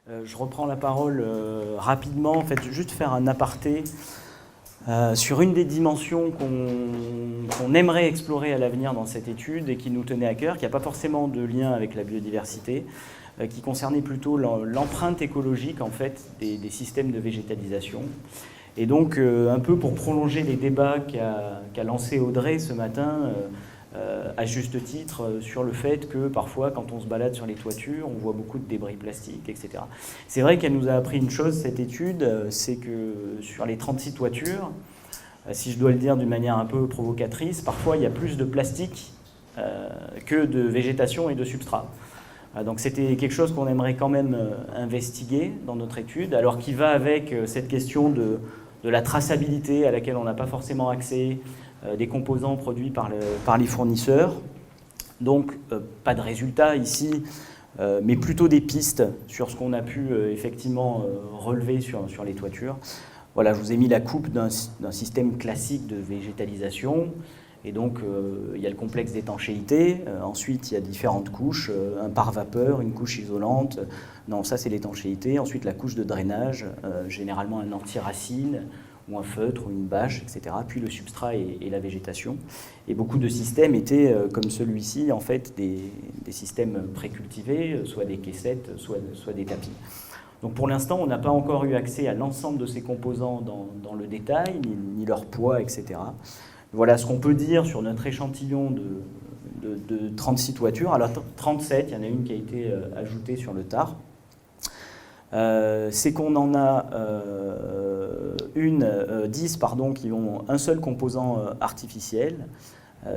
Je reprends la parole rapidement, en fait, juste faire un aparté sur une des dimensions qu'on aimerait explorer à l'avenir dans cette étude et qui nous tenait à cœur, qui n'a pas forcément de lien avec la biodiversité, qui concernait plutôt l'empreinte écologique en fait, des systèmes de végétalisation. Et donc, un peu pour prolonger les débats qu'a lancé Audrey ce matin, à juste titre, sur le fait que parfois, quand on se balade sur les toitures, on voit beaucoup de débris plastiques, etc. C'est vrai qu'elle nous a appris une chose, cette étude, c'est que sur les 36 toitures, si je dois le dire d'une manière un peu provocatrice, parfois il y a plus de plastique que de végétation et de substrat. Donc c'était quelque chose qu'on aimerait quand même investiguer dans notre étude, alors qui va avec cette question de la traçabilité à laquelle on n'a pas forcément accès, des composants produits par les fournisseurs. Donc pas de résultats ici, mais plutôt des pistes sur ce qu'on a pu effectivement relever sur les toitures. Voilà, je vous ai mis la coupe d'un système classique de végétalisation. Et donc, il y a le complexe d'étanchéité. Ensuite, il y a différentes couches, un pare-vapeur, une couche isolante. Non, ça, c'est l'étanchéité. Ensuite, la couche de drainage, généralement un anti-racine ou un feutre ou une bâche, etc. Puis le substrat et la végétation. Et beaucoup de systèmes étaient, comme celui-ci, en fait, des systèmes précultivés, soit des caissettes, soit des tapis. Donc pour l'instant, on n'a pas encore eu accès à l'ensemble de ces composants dans le détail, ni leur poids, etc. Voilà ce qu'on peut dire sur notre échantillon de 36 toitures. Alors 37, il y en a une qui a été ajoutée sur le tard. C'est qu'on en a 10 qui ont un seul composant artificiel,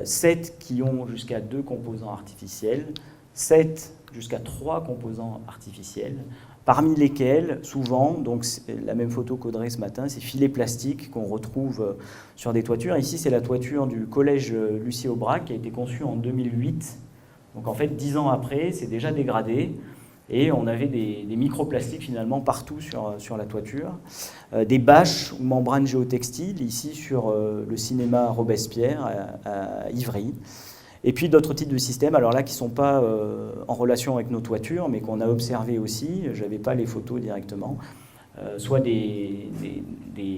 7 qui ont jusqu'à 2 composants artificiels, 7 jusqu'à 3 composants artificiels, parmi lesquels, souvent, donc la même photo qu'Audrey ce matin, ces filets plastiques qu'on retrouve sur des toitures. Ici, c'est la toiture du collège Lucie Aubrac qui a été conçue en 2008. Donc en fait, 10 ans après, c'est déjà dégradé. Et on avait des microplastiques finalement partout sur la toiture. Des bâches ou membranes géotextiles, ici sur le cinéma Robespierre à Ivry. Et puis d'autres types de systèmes, alors là qui ne sont pas en relation avec nos toitures, mais qu'on a observé aussi, je n'avais pas les photos directement, soit des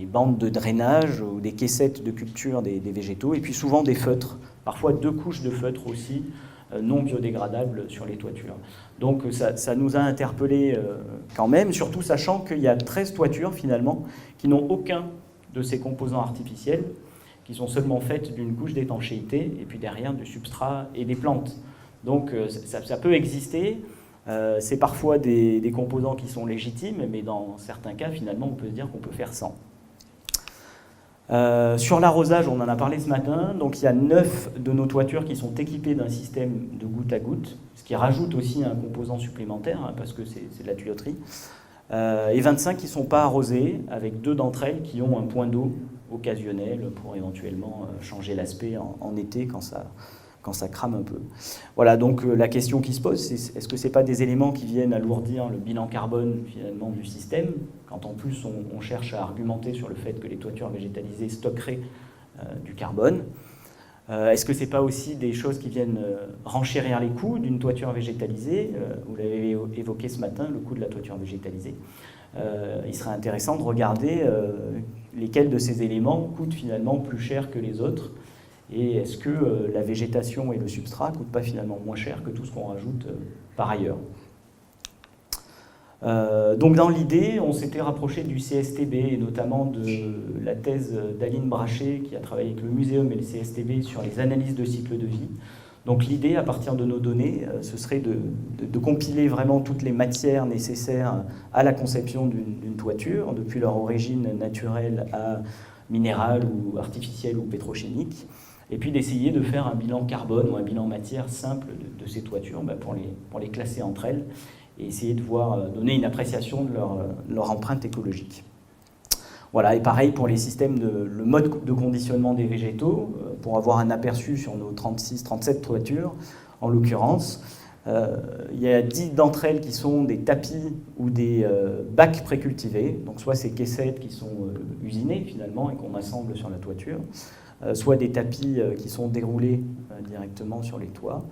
bandes de drainage ou des caissettes de culture des végétaux, et puis souvent des feutres, parfois 2 couches de feutres aussi, non biodégradables sur les toitures. Donc ça nous a interpellés quand même, surtout sachant qu'il y a 13 toitures finalement qui n'ont aucun de ces composants artificiels, qui sont seulement faites d'une couche d'étanchéité et puis derrière du substrat et des plantes. Donc ça peut exister, c'est parfois des composants qui sont légitimes, mais dans certains cas finalement on peut se dire qu'on peut faire sans. Sur l'arrosage, on en a parlé ce matin, donc il y a 9 de nos toitures qui sont équipées d'un système de goutte à goutte, ce qui rajoute aussi un composant supplémentaire, parce que c'est de la tuyauterie, et 25 qui ne sont pas arrosées, avec 2 d'entre elles qui ont un point d'eau occasionnel pour éventuellement changer l'aspect en été quand ça crame un peu. Voilà, donc la question qui se pose, c'est est-ce que ce n'est pas des éléments qui viennent alourdir le bilan carbone finalement du système, quand en plus on cherche à argumenter sur le fait que les toitures végétalisées stockeraient du carbone. Est-ce que ce n'est pas aussi des choses qui viennent renchérir les coûts d'une toiture végétalisée? Vous l'avez évoqué ce matin, le coût de la toiture végétalisée. Il serait intéressant de regarder lesquels de ces éléments coûtent finalement plus cher que les autres, et est-ce que la végétation et le substrat ne coûtent pas finalement moins cher que tout ce qu'on rajoute par ailleurs. Donc dans l'idée, on s'était rapproché du CSTB, et notamment de la thèse d'Aline Brachet, qui a travaillé avec le Muséum et le CSTB sur les analyses de cycle de vie. Donc l'idée, à partir de nos données, ce serait de compiler vraiment toutes les matières nécessaires à la conception d'une toiture, depuis leur origine naturelle à minérale ou artificielle ou pétrochimique, et puis d'essayer de faire un bilan carbone ou un bilan matière simple de ces toitures pour les classer entre elles et essayer de donner une appréciation de leur empreinte écologique. Voilà, et pareil pour les systèmes, le mode de conditionnement des végétaux, pour avoir un aperçu sur nos 36-37 toitures, en l'occurrence. Il y a 10 d'entre elles qui sont des tapis ou des bacs précultivés, donc soit ces caissettes qui sont usinées finalement et qu'on assemble sur la toiture, soit des tapis qui sont déroulés directement sur les toits.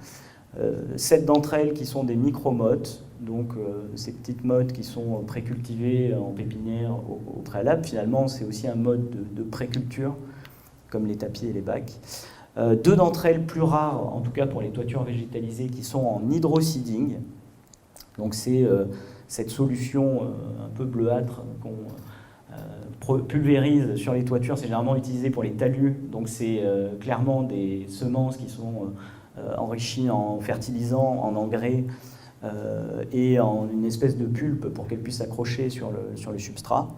7 d'entre elles qui sont des micro-mottes, donc ces petites mottes qui sont précultivées en pépinière au préalable. Finalement, c'est aussi un mode de préculture, comme les tapis et les bacs. 2 d'entre elles plus rares, en tout cas pour les toitures végétalisées, qui sont en hydroseeding. Donc c'est cette solution un peu bleuâtre qu'on pulvérise sur les toitures. C'est généralement utilisé pour les talus, donc c'est clairement des semences qui sont enrichies en fertilisants, en engrais, et en une espèce de pulpe pour qu'elle puisse s'accrocher sur le substrat.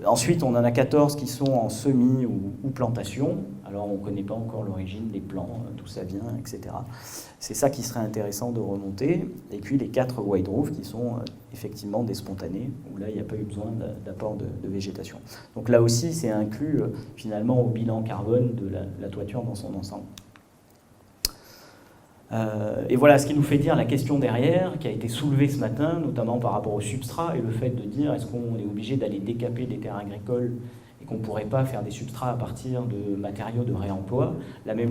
Ensuite, on en a 14 qui sont en semis ou plantation. Alors, on ne connaît pas encore l'origine des plants, d'où ça vient, etc. C'est ça qui serait intéressant de remonter. Et puis, les 4 wide roof qui sont effectivement des spontanés, où là, il n'y a pas eu besoin d'apport de végétation. Donc là aussi, c'est inclus finalement au bilan carbone de la toiture dans son ensemble. Et voilà ce qui nous fait dire la question derrière, qui a été soulevée ce matin, notamment par rapport au substrat, et le fait de dire est-ce qu'on est obligé d'aller décaper des terres agricoles et qu'on ne pourrait pas faire des substrats à partir de matériaux de réemploi. La même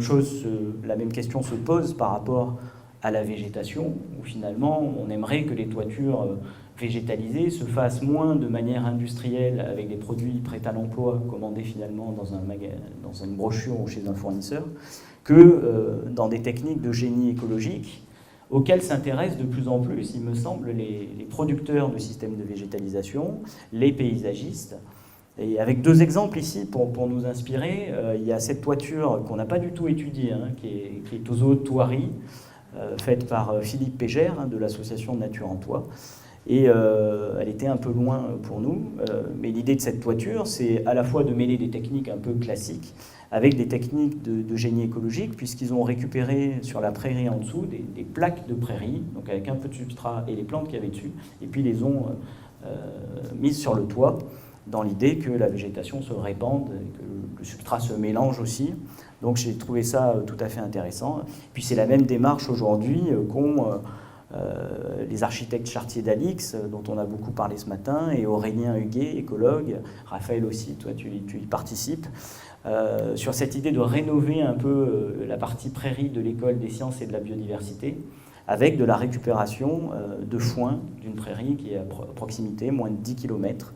question se pose par rapport à la végétation, où finalement on aimerait que les toitures végétalisées se fassent moins de manière industrielle avec des produits prêts à l'emploi commandés finalement dans une brochure ou chez un fournisseur, que dans des techniques de génie écologique auxquelles s'intéressent de plus en plus, il me semble, les producteurs de systèmes de végétalisation, les paysagistes. Et avec 2 exemples ici pour nous inspirer, il y a cette toiture qu'on n'a pas du tout étudiée, qui est aux eaux de Thoiry, faite par Philippe Pégère, de l'association Nature en Toit. Et elle était un peu loin pour nous, mais l'idée de cette toiture, c'est à la fois de mêler des techniques un peu classiques avec des techniques de génie écologique, puisqu'ils ont récupéré sur la prairie en dessous des plaques de prairie, donc avec un peu de substrat et les plantes qu'il y avait dessus, et puis les ont mises sur le toit, dans l'idée que la végétation se répande, et que le substrat se mélange aussi. Donc j'ai trouvé ça tout à fait intéressant. Puis c'est la même démarche aujourd'hui qu'ont les architectes Chartier d'Alix, dont on a beaucoup parlé ce matin, et Aurélien Huguet, écologue, Raphaël aussi, toi tu y participes, sur cette idée de rénover un peu la partie prairie de l'école des sciences et de la biodiversité, avec de la récupération de foin d'une prairie qui est à proximité, moins de 10 km,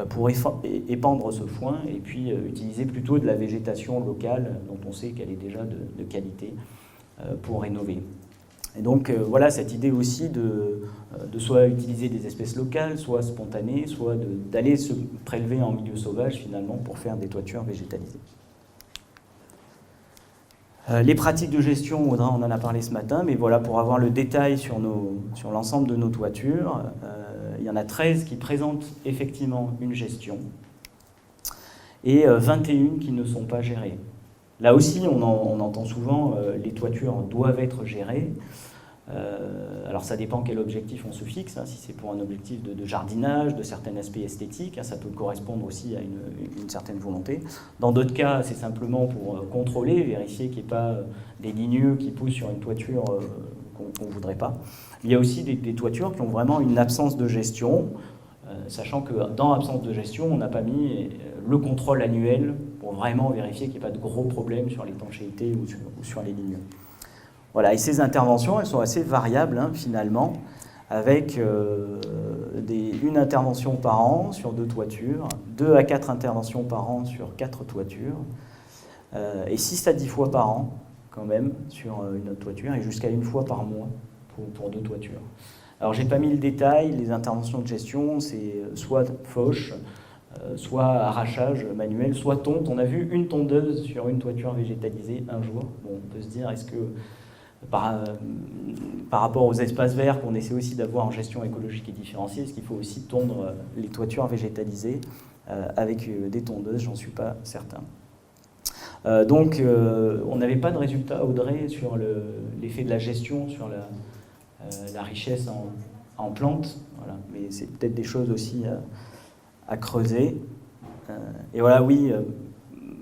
pour épandre ce foin et puis utiliser plutôt de la végétation locale, dont on sait qu'elle est déjà de qualité, pour rénover. Et donc voilà cette idée aussi de soit utiliser des espèces locales, soit spontanées, soit d'aller se prélever en milieu sauvage finalement pour faire des toitures végétalisées. Les pratiques de gestion, Audrey on en a parlé ce matin, mais voilà pour avoir le détail sur l'ensemble de nos toitures, il y en a 13 qui présentent effectivement une gestion et 21 qui ne sont pas gérées. Là aussi, on entend souvent les toitures doivent être gérées. Alors ça dépend quel objectif on se fixe, si c'est pour un objectif de jardinage, de certains aspects esthétiques, ça peut correspondre aussi à une certaine volonté. Dans d'autres cas, c'est simplement pour contrôler, vérifier qu'il n'y ait pas des ligneux qui poussent sur une toiture qu'on ne voudrait pas. Il y a aussi des toitures qui ont vraiment une absence de gestion, sachant que dans l'absence de gestion, on n'a pas mis le contrôle annuel pour vraiment vérifier qu'il n'y ait pas de gros problèmes sur l'étanchéité ou sur les ligneux. Voilà, et ces interventions, elles sont assez variables finalement, avec une intervention par an sur 2 toitures, 2 à 4 interventions par an sur 4 toitures, et 6 à 10 fois par an quand même sur une autre toiture, et jusqu'à 1 fois par mois pour 2 toitures. Alors j'ai pas mis le détail, les interventions de gestion, c'est soit fauche, soit arrachage manuel, soit tonte. On a vu une tondeuse sur une toiture végétalisée un jour. Bon, on peut se dire, est-ce que par rapport aux espaces verts qu'on essaie aussi d'avoir en gestion écologique et différenciée, est-ce qu'il faut aussi tondre les toitures végétalisées avec des tondeuses? J'en suis pas certain. Donc on n'avait pas de résultat, Audrey, sur l'effet de la gestion sur la richesse en plantes, voilà. Mais c'est peut-être des choses aussi à creuser. Et voilà, oui,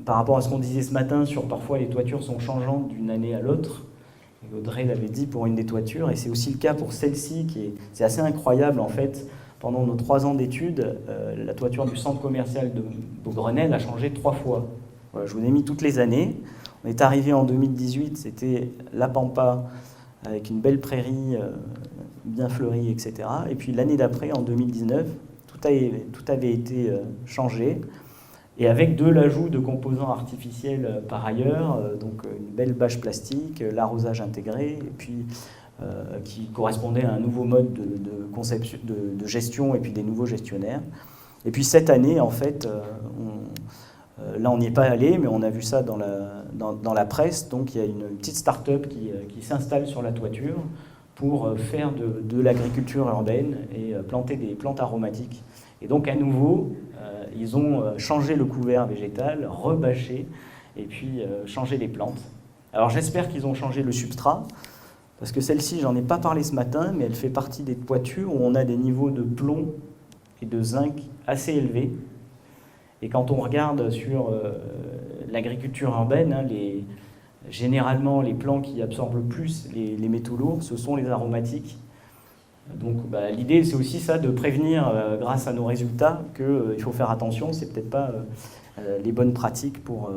par rapport à ce qu'on disait ce matin sur parfois les toitures sont changeantes d'une année à l'autre, et Audrey l'avait dit pour une des toitures, et c'est aussi le cas pour celle-ci, c'est assez incroyable en fait. Pendant nos 3 ans d'études, la toiture du centre commercial de Beaugrenelle a changé 3 fois. Voilà, je vous ai mis toutes les années. On est arrivé en 2018, c'était la Pampa, avec une belle prairie bien fleurie, etc. Et puis l'année d'après, en 2019, tout avait été changé. Et avec de l'ajout de composants artificiels par ailleurs, donc une belle bâche plastique, l'arrosage intégré, et puis qui correspondait à un nouveau mode de gestion et puis des nouveaux gestionnaires. Et puis cette année, en fait, là on n'y est pas allé, mais on a vu ça dans la presse, donc il y a une petite start-up qui s'installe sur la toiture pour faire de l'agriculture urbaine et planter des plantes aromatiques. Et donc à nouveau, ils ont changé le couvert végétal, rebâché, et puis changé les plantes. Alors j'espère qu'ils ont changé le substrat, parce que celle-ci, j'en ai pas parlé ce matin, mais elle fait partie des toitures où on a des niveaux de plomb et de zinc assez élevés. Et quand on regarde sur l'agriculture urbaine, hein, généralement les plants qui absorbent le plus les métaux lourds, ce sont les aromatiques. Donc l'idée, c'est aussi ça, de prévenir, grâce à nos résultats, qu'il faut faire attention, c'est peut-être pas les bonnes pratiques pour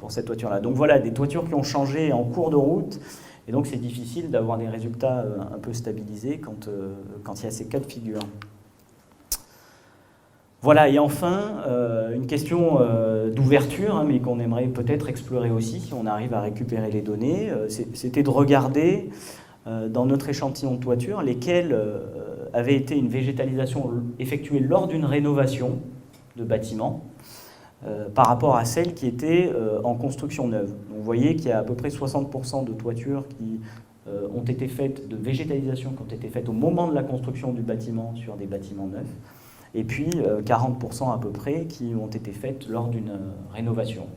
cette toiture-là. Donc voilà, des toitures qui ont changé en cours de route, et donc c'est difficile d'avoir des résultats un peu stabilisés quand il y a ces cas de figure. Voilà, et enfin, une question d'ouverture, hein, mais qu'on aimerait peut-être explorer aussi, si on arrive à récupérer les données, c'était de regarder dans notre échantillon de toiture lesquels avaient été une végétalisation effectuée lors d'une rénovation de bâtiment par rapport à celles qui étaient en construction neuve. Donc, vous voyez qu'il y a à peu près 60% de toitures qui ont été faites, de végétalisation qui ont été faites au moment de la construction du bâtiment sur des bâtiments neufs, et puis 40% à peu près qui ont été faites lors d'une rénovation.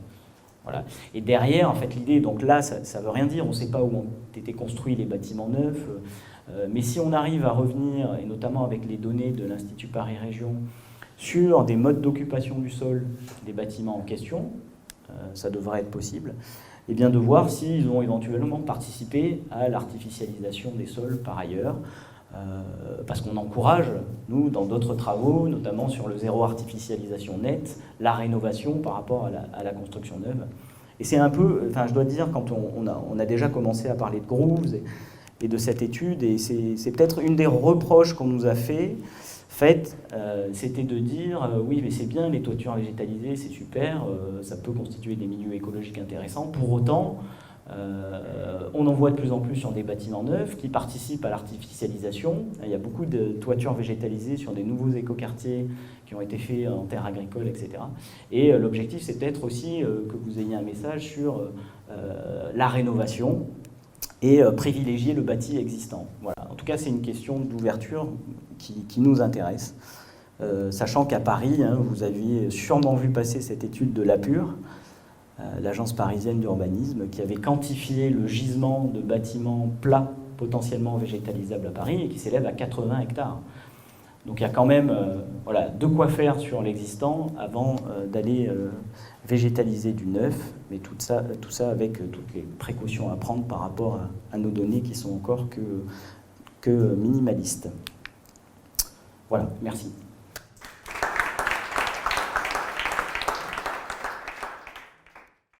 Voilà. Et derrière, en fait, l'idée, donc là, ça ne veut rien dire, on ne sait pas où ont été construits les bâtiments neufs, mais si on arrive à revenir, et notamment avec les données de l'Institut Paris Région, sur des modes d'occupation du sol des bâtiments en question, ça devrait être possible, et bien de voir s'ils ont éventuellement participé à l'artificialisation des sols par ailleurs, parce qu'on encourage, nous, dans d'autres travaux, notamment sur le zéro artificialisation net, la rénovation par rapport à la construction neuve. Et c'est un peu, enfin je dois dire, quand on a déjà commencé à parler de grooves et de cette étude, et c'est peut-être une des reproches qu'on nous a faites, c'était de dire, oui mais c'est bien, les toitures végétalisées, c'est super, ça peut constituer des milieux écologiques intéressants, pour autant, on en voit de plus en plus sur des bâtiments neufs qui participent à l'artificialisation. Il y a beaucoup de toitures végétalisées sur des nouveaux écoquartiers qui ont été faits en terres agricoles, etc. Et l'objectif, c'est peut-être aussi que vous ayez un message sur la rénovation et privilégier le bâti existant. Voilà. En tout cas, c'est une question d'ouverture qui nous intéresse. Sachant qu'à Paris, hein, vous aviez sûrement vu passer cette étude de l'APUR, l'agence parisienne d'urbanisme, qui avait quantifié le gisement de bâtiments plats potentiellement végétalisables à Paris et qui s'élève à 80 hectares. Donc il y a quand même voilà, de quoi faire sur l'existant avant d'aller végétaliser du neuf, mais tout ça avec toutes les précautions à prendre par rapport à nos données qui sont encore que minimalistes. Voilà, merci.